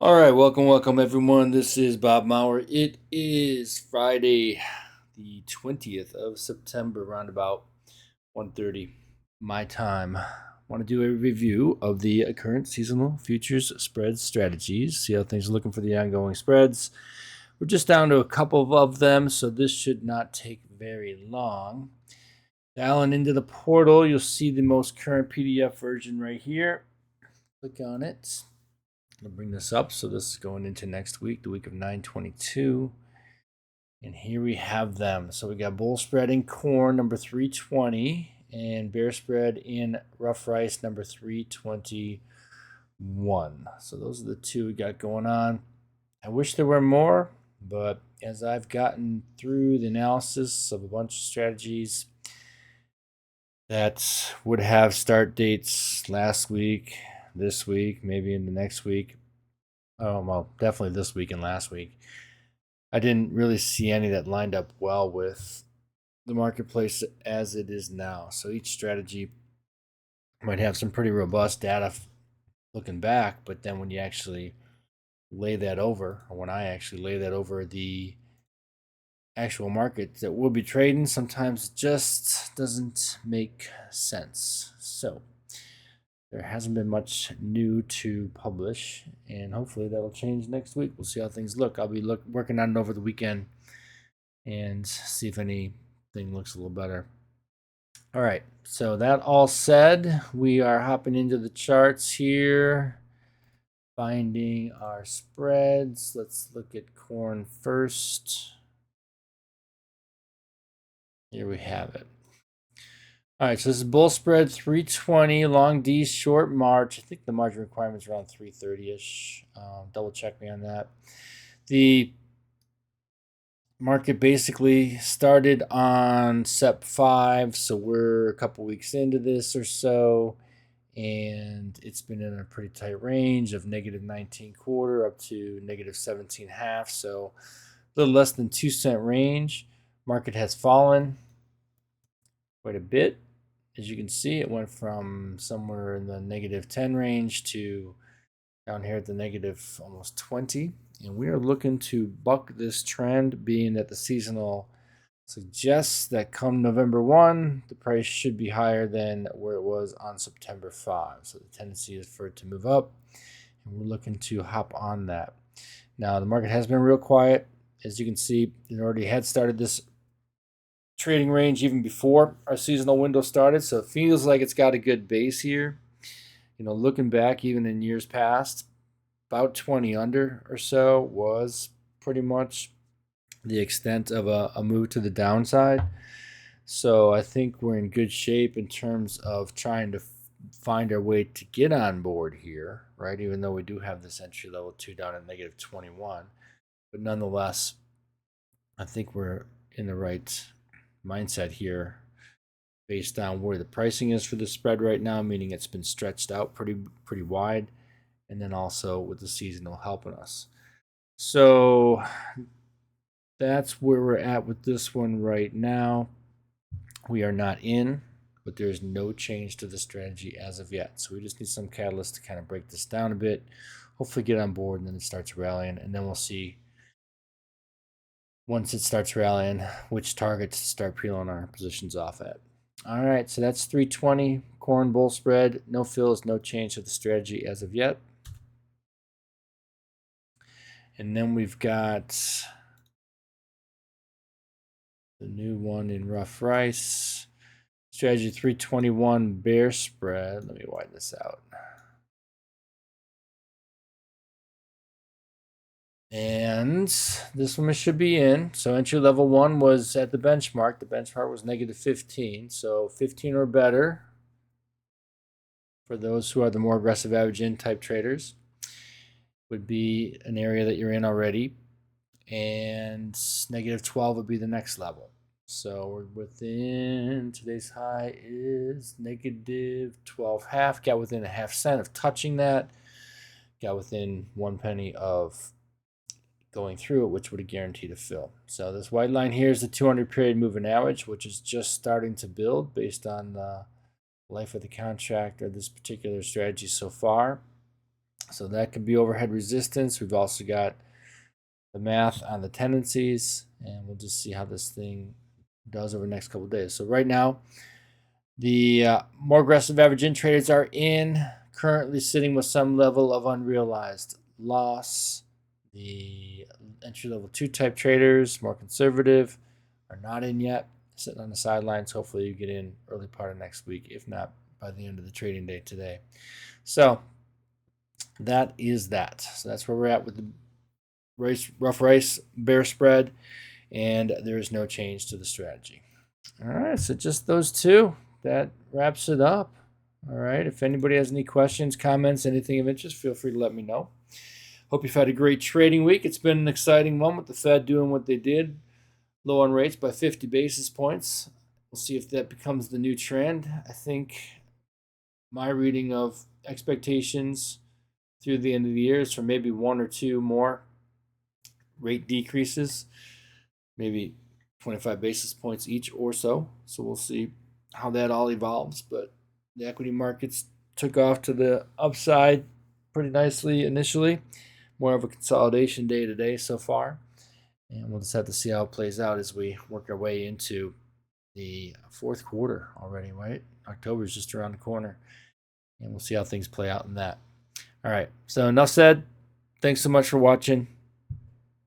All right, welcome everyone. This is Bob Maurer. It is Friday, the 20th of September, around about 1:30 my time. Want to do a review of the current seasonal futures spread strategies, see how things are looking for the ongoing spreads. We're just down to a couple of them, so this should not take very long. Dialing into the portal, you'll see the most current PDF version right here. Click on it. I'll bring this up. So this is going into next week, the week of 9/22. And here we have them. So we got bull spread in corn, number 320, and bear spread in rough rice, number 321. So those are the two we got going on. I wish there were more, but as I've gotten through the analysis of a bunch of strategies that would have start dates last week, this week, maybe in the next week, well, definitely this week and last week, I didn't really see any that lined up well with the marketplace as it is now. So each strategy might have some pretty robust data looking back, but then when you actually lay that over, or when I actually lay that over the actual market that we'll be trading, sometimes it just doesn't make sense. So there hasn't been much new to publish, and hopefully that'll change next week. We'll see how things look. I'll be working on it over the weekend and see if anything looks a little better. All right, so that all said, we are hopping into the charts here, finding our spreads. Let's look at corn first. Here we have it. All right, so this is bull spread 320, long D, short March. I think the margin requirement is around 330-ish. Double check me on that. The market basically started on SEP 5, so we're a couple weeks into this or so, and it's been in a pretty tight range of negative 19 quarter up to negative 17 half, so a little less than 2 cent range. Market has fallen quite a bit. As you can see, it went from somewhere in the negative 10 range to down here at the negative almost 20. And we are looking to buck this trend, being that the seasonal suggests that come November 1, the price should be higher than where it was on September 5. So the tendency is for it to move up, and we're looking to hop on that. Now, the market has been real quiet. As you can see, it already had started this trading range even before our seasonal window started, so it feels like it's got a good base here. Looking back even in years past, about 20 under or so was pretty much the extent of a move to the downside. So I think we're in good shape in terms of trying to find our way to get on board here, right? Even though we do have this entry level 2 down at negative 21. But nonetheless, I think we're in the right mindset here based on where the pricing is for the spread right now, meaning it's been stretched out pretty wide, and then also with the seasonal helping us. So that's where we're at with this one right now. We are not in, but there's no change to the strategy as of yet. So we just need some catalyst to kind of break this down a bit, hopefully get on board, and then it starts rallying, and then we'll see once it starts rallying which targets to start peeling our positions off at. All right, so that's 320 corn bull spread. No fills, no change to the strategy as of yet. And then we've got the new one in rough rice. Strategy 321 bear spread. Let me widen this out. And this one should be in. So entry level 1 was at the benchmark. The benchmark was negative 15. So 15 or better for those who are the more aggressive average in type traders would be an area that you're in already. And negative 12 would be the next level. So we're within, today's high is negative 12 half. Got within a half cent of touching that. Got within 1 penny of going through it, which would have guaranteed a fill. So this white line here is the 200 period moving average, which is just starting to build based on the life of the contract or this particular strategy so far. So that could be overhead resistance. We've also got the math on the tendencies, and we'll just see how this thing does over the next couple of days. So right now, the more aggressive average in traders are in, currently sitting with some level of unrealized loss. The entry level 2 type traders, more conservative, are not in yet, sitting on the sidelines. Hopefully, you get in early part of next week, if not by the end of the trading day today. So that is that. So that's where we're at with the rough rice bear spread, and there is no change to the strategy. All right, so just those two. That wraps it up. All right, if anybody has any questions, comments, anything of interest, feel free to let me know. Hope you've had a great trading week. It's been an exciting one with the Fed doing what they did, low on rates by 50 basis points. We'll see if that becomes the new trend. I think my reading of expectations through the end of the year is for maybe one or two more rate decreases, maybe 25 basis points each or so. So we'll see how that all evolves. But the equity markets took off to the upside pretty nicely initially. More of a consolidation day today so far. And we'll just have to see how it plays out as we work our way into the fourth quarter already, right? October is just around the corner. And we'll see how things play out in that. All right. So enough said. Thanks so much for watching.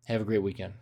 Have a great weekend.